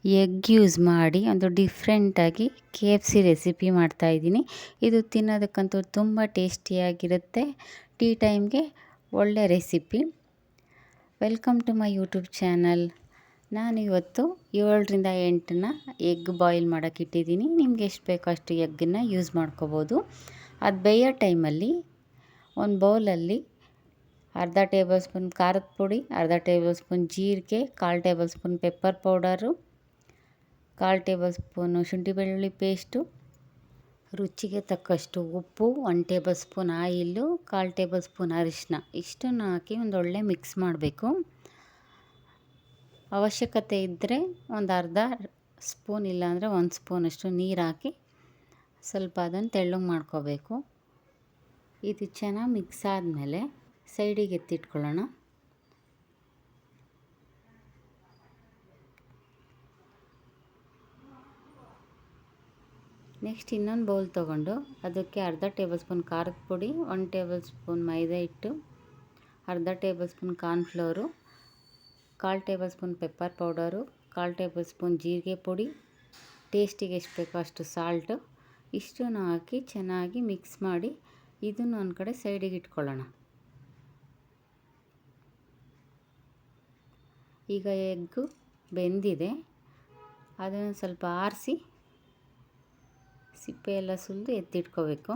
Egg use ಮಾಡಿ ಒಂದು ಡಿಫ್ರೆಂಟಾಗಿ KFC ರೆಸಿಪಿ ಮಾಡ್ತಾಯಿದ್ದೀನಿ. ಇದು ತಿನ್ನೋದಕ್ಕಂತೂ ತುಂಬ ಟೇಸ್ಟಿಯಾಗಿರುತ್ತೆ. ಟೀ ಟೈಮ್ಗೆ ಒಳ್ಳೆ recipe. Welcome to my YouTube channel. ನಾನಿವತ್ತು 7ರಿಂದ 8ನ ಎಗ್ ಬಾಯ್ಲ್ ಮಾಡೋಕ್ಕೆ ಇಟ್ಟಿದ್ದೀನಿ. ನಿಮ್ಗೆ ಎಷ್ಟು ಬೇಕೋ ಅಷ್ಟು ಎಗ್ಗನ್ನು ಯೂಸ್ ಮಾಡ್ಕೋಬೋದು. ಅದು ಬೇಯೋ ಟೈಮಲ್ಲಿ ಒಂದು ಬೌಲಲ್ಲಿ ಅರ್ಧ ಟೇಬಲ್ ಸ್ಪೂನ್ ಖಾರದ ಪುಡಿ, ಅರ್ಧ ಟೇಬಲ್ ಸ್ಪೂನ್ ಜೀರಿಗೆ, 1/4 table spoon pepper powder, 1/4 table spoon ಶುಂಠಿ ಬೆಳ್ಳುಳ್ಳಿ ಪೇಸ್ಟು, ರುಚಿಗೆ ತಕ್ಕಷ್ಟು ಉಪ್ಪು, 1 table spoon oil, 1/4 table spoon ಅರಿಶಿನ ಇಷ್ಟನ್ನು ಹಾಕಿ ಒಂದೊಳ್ಳೆ ಮಿಕ್ಸ್ ಮಾಡಬೇಕು. ಅವಶ್ಯಕತೆ ಇದ್ದರೆ ಒಂದು ಅರ್ಧ ಸ್ಪೂನ್ ಇಲ್ಲಾಂದರೆ 1 ಸ್ಪೂನಷ್ಟು ನೀರು ಹಾಕಿ ಸ್ವಲ್ಪ ಅದನ್ನು ತೆಳ್ಳಗೆ ಮಾಡ್ಕೋಬೇಕು. ಇದು ಚೆನ್ನಾಗಿ ಮಿಕ್ಸ್ ಆದಮೇಲೆ ಸೈಡಿಗೆ ಎತ್ತಿಟ್ಕೊಳ್ಳೋಣ. ನೆಕ್ಸ್ಟ್ ಇನ್ನೊಂದು ಬೌಲ್ ತೊಗೊಂಡು ಅದಕ್ಕೆ ಅರ್ಧ ಟೇಬಲ್ ಸ್ಪೂನ್ ಖಾರದ ಪುಡಿ, 1 ಟೇಬಲ್ ಸ್ಪೂನ್ ಮೈದಾ ಹಿಟ್ಟು, ಅರ್ಧ table spoon cornflour, 1/4 table spoon pepper powder, 1/4 table spoon ಜೀರಿಗೆ ಪುಡಿ, ಟೇಸ್ಟಿಗೆ ಎಷ್ಟು ಬೇಕೋ ಅಷ್ಟು ಸಾಲ್ಟು ಇಷ್ಟನ್ನು ಹಾಕಿ ಚೆನ್ನಾಗಿ ಮಿಕ್ಸ್ ಮಾಡಿ ಇದನ್ನು ಒಂದು ಕಡೆ ಸೈಡಿಗೆ ಇಟ್ಕೊಳ್ಳೋಣ. ಈಗ ಎಗ್ಗು ಬೆಂದಿದೆ, ಅದನ್ನು ಸ್ವಲ್ಪ ಆರಿಸಿ ಸಿಪ್ಪೆ ಎಲ್ಲ ಸುಲಿದು ಎತ್ತಿಟ್ಕೋಬೇಕು.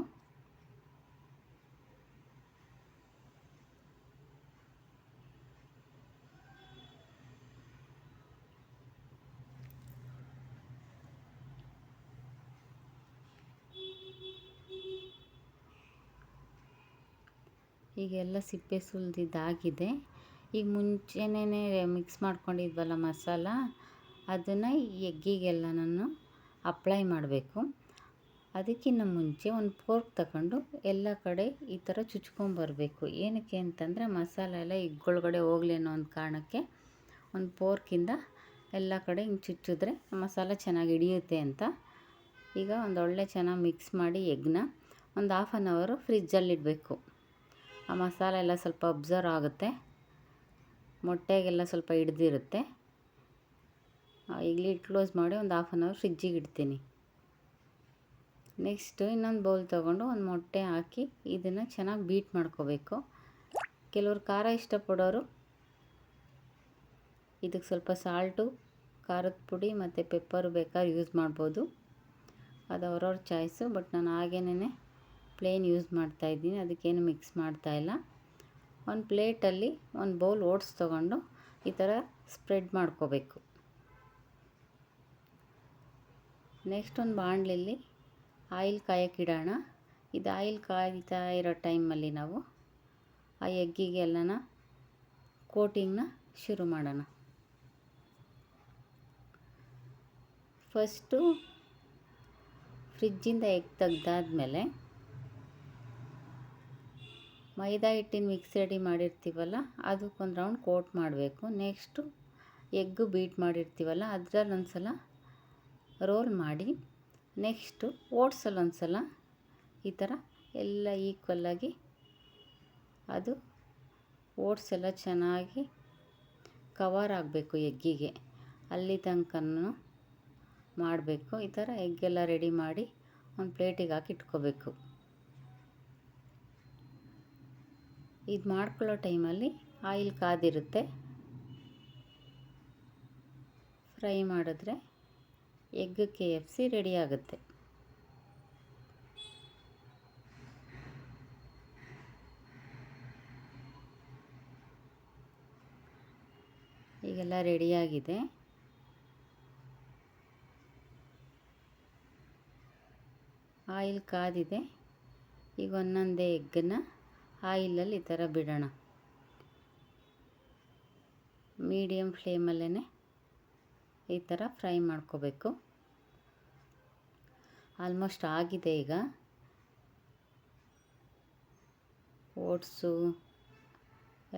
ಈಗೆಲ್ಲ ಸಿಪ್ಪೆ ಸುಲಿದಿದ್ದಾಗಿದೆ. ಈಗ ಮುಂಚೆನೇ ಮಿಕ್ಸ್ ಮಾಡ್ಕೊಂಡಿದ್ವಲ್ಲ ಮಸಾಲ, ಅದನ್ನು ಈ ಎಗ್ಗಿಗೆಲ್ಲನೂ ಅಪ್ಲೈ ಮಾಡಬೇಕು. ಅದಕ್ಕಿಂತ ಮುಂಚೆ ಒಂದು ಫೋರ್ಕ್ ತಗೊಂಡು ಎಲ್ಲ ಕಡೆ ಈ ಥರ ಚುಚ್ಕೊಂಬರಬೇಕು. ಏನಕ್ಕೆ ಅಂತಂದರೆ ಮಸಾಲೆ ಎಲ್ಲ ಎಗ್ಗೊಳಗಡೆ ಹೋಗಲಿ ಅನ್ನೋ ಒಂದು ಕಾರಣಕ್ಕೆ ಒಂದು ಫೋರ್ಕಿಂದ ಎಲ್ಲ ಕಡೆ ಹಿಂಗೆ ಚುಚ್ಚಿದ್ರೆ ಮಸಾಲ ಚೆನ್ನಾಗಿ ಹಿಡಿಯುತ್ತೆ ಅಂತ. ಈಗ ಒಂದೊಳ್ಳೆ ಚೆನ್ನಾಗಿ ಮಿಕ್ಸ್ ಮಾಡಿ ಎಗ್ನ ಒಂದು 1/2 ಅವರ್ ಫ್ರಿಜ್ಜಲ್ಲಿಡಬೇಕು. ಆ ಮಸಾಲೆ ಎಲ್ಲ ಸ್ವಲ್ಪ ಅಬ್ಸರ್ವ್ ಆಗುತ್ತೆ, ಮೊಟ್ಟೆಗೆಲ್ಲ ಸ್ವಲ್ಪ ಹಿಡ್ದಿರುತ್ತೆ. ಈಗ ಲಿಡ್ ಕ್ಲೋಸ್ ಮಾಡಿ ಒಂದು 1/2 ಅವರ್ ಫ್ರಿಜ್ಜಿಗೆ ಇಡ್ತೀನಿ. ನೆಕ್ಸ್ಟು ಇನ್ನೊಂದು ಬೌಲ್ ತೊಗೊಂಡು ಒಂದು ಮೊಟ್ಟೆ ಹಾಕಿ ಇದನ್ನು ಚೆನ್ನಾಗಿ ಬೀಟ್ ಮಾಡ್ಕೋಬೇಕು. ಕೆಲವರು ಖಾರ ಇಷ್ಟಪಡೋರು ಇದಕ್ಕೆ ಸ್ವಲ್ಪ ಸಾಲ್ಟು, ಖಾರದ ಪುಡಿ ಮತ್ತು ಪೆಪ್ಪರು ಬೇಕಾದ್ರೆ ಯೂಸ್ ಮಾಡ್ಬೋದು. ಅದು ಅವ್ರವ್ರ ಚಾಯ್ಸು. ಬಟ್ ನಾನು ಹಾಗೇನೇ ಪ್ಲೇನ್ ಯೂಸ್ ಮಾಡ್ತಾಯಿದ್ದೀನಿ, ಅದಕ್ಕೇನು ಮಿಕ್ಸ್ ಮಾಡ್ತಾಯಿಲ್ಲ. ಒಂದು ಪ್ಲೇಟಲ್ಲಿ ಒಂದು ಬೌಲ್ ಓಟ್ಸ್ ತೊಗೊಂಡು ಈ ಥರ ಸ್ಪ್ರೆಡ್ ಮಾಡ್ಕೋಬೇಕು. ನೆಕ್ಸ್ಟ್ ಒಂದು ಬಾಣಲೆಯಲ್ಲಿ ಆಯಿಲ್ ಕಾಯಕ್ಕಿಡೋಣ. ಇದು ಆಯಿಲ್ ಕಾಯ್ತಾ ಇರೋ ಟೈಮಲ್ಲಿ ನಾವು ಆ ಎಗ್ಗಿಗೆಲ್ಲನ ಕೋಟಿಂಗ್ನ ಶುರು ಮಾಡೋಣ. ಫಸ್ಟು ಫ್ರಿಜ್ಜಿಂದ ಎಗ್ ತೆಗ್ದಾದ್ಮೇಲೆ ಮೈದಾ ಹಿಟ್ಟಿನ ಮಿಕ್ಸ್ ರೆಡಿ ಮಾಡಿರ್ತೀವಲ್ಲ ಅದಕ್ಕೊಂದು ರೌಂಡ್ ಕೋಟ್ ಮಾಡಬೇಕು. ನೆಕ್ಸ್ಟು ಎಗ್ಗು ಬೀಟ್ ಮಾಡಿರ್ತೀವಲ್ಲ ಅದರಲ್ಲಿ ಒಂದು ಸಲ ರೋಲ್ ಮಾಡಿ, ನೆಕ್ಸ್ಟು ಓಟ್ಸಲ್ಲಿ ಒಂದು ಸಲ ಈ ಥರ ಎಲ್ಲ ಈಕ್ವಲ್ಲಾಗಿ ಅದು ಓಟ್ಸ್ ಎಲ್ಲ ಚೆನ್ನಾಗಿ ಕವರ್ ಆಗಬೇಕು ಎಗ್ಗಿಗೆ, ಅಲ್ಲಿ ತನಕನೂ ಮಾಡಬೇಕು. ಈ ಥರ ಎಗ್ಗೆಲ್ಲ ರೆಡಿ ಮಾಡಿ ಒಂದು ಪ್ಲೇಟಿಗೆ ಹಾಕಿ ಇಟ್ಕೋಬೇಕು. ಇದು ಮಾಡ್ಕೊಳ್ಳೋ ಟೈಮಲ್ಲಿ ಆಯಿಲ್ ಕಾದಿರುತ್ತೆ, ಫ್ರೈ ಮಾಡಿದ್ರೆ ಎಗ್ KFC ರೆಡಿ ಆಗುತ್ತೆ. ಈಗೆಲ್ಲ ರೆಡಿಯಾಗಿದೆ. ಆಯಿಲ್ ಕಾದಿದೆ. ಈಗ ಒಂದೊಂದೇ ಎಗ್ಗನ್ನು ಆಯಿಲಲ್ಲಿ ಈ ಥರ ಬಿಡೋಣ. ಮೀಡಿಯಮ್ ಫ್ಲೇಮಲ್ಲೇ ಈ ಥರ ಫ್ರೈ ಮಾಡ್ಕೋಬೇಕು. ಆಲ್ಮೋಸ್ಟ್ ಆಗಿದೆ. ಈಗ ಓಟ್ಸು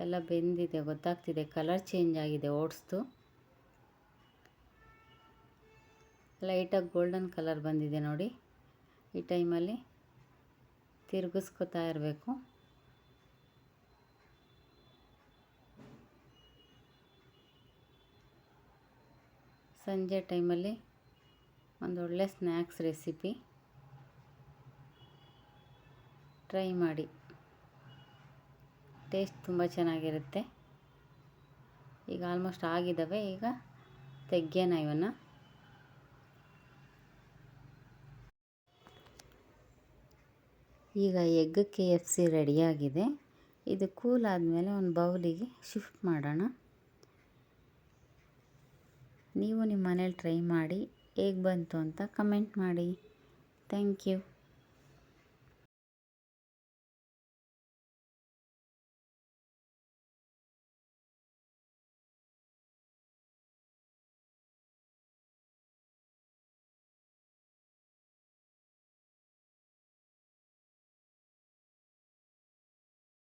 ಎಲ್ಲ ಬೆಂದಿದೆ, ಗೊತ್ತಾಗ್ತಿದೆ, ಕಲರ್ ಚೇಂಜ್ ಆಗಿದೆ ಓಟ್ಸ್ದು. ಲೈಟಾಗಿ ಗೋಲ್ಡನ್ ಕಲರ್ ಬಂದಿದೆ ನೋಡಿ. ಈ ಟೈಮಲ್ಲಿ ತಿರುಗಿಸ್ಕೊತಾ ಇರಬೇಕು. ಸಂಜೆ ಟೈಮಲ್ಲಿ ಒಂದೊಳ್ಳೆ ಸ್ನ್ಯಾಕ್ಸ್ ರೆಸಿಪಿ ಟ್ರೈ ಮಾಡಿ. ಟೇಸ್ಟ್ ತುಂಬ ಚೆನ್ನಾಗಿರುತ್ತೆ. ಈಗ ಆಲ್ಮೋಸ್ಟ್ ಆಗಿದ್ದಾವೆ. ಈಗ ತೆಗ್ಯೋಣ ಇವನ್ನ. ಈಗ ಎಗ್ KFC ರೆಡಿಯಾಗಿದೆ. ಇದು ಕೂಲ್ ಆದಮೇಲೆ ಒಂದು ಬೌಲಿಗೆ ಶಿಫ್ಟ್ ಮಾಡೋಣ. ನೀವು ನಿಮ್ಮ ಮನೇಲಿ ಟ್ರೈ ಮಾಡಿ ಹೇಗೆ ಬಂತು ಅಂತ ಕಮೆಂಟ್ ಮಾಡಿ. Thank you.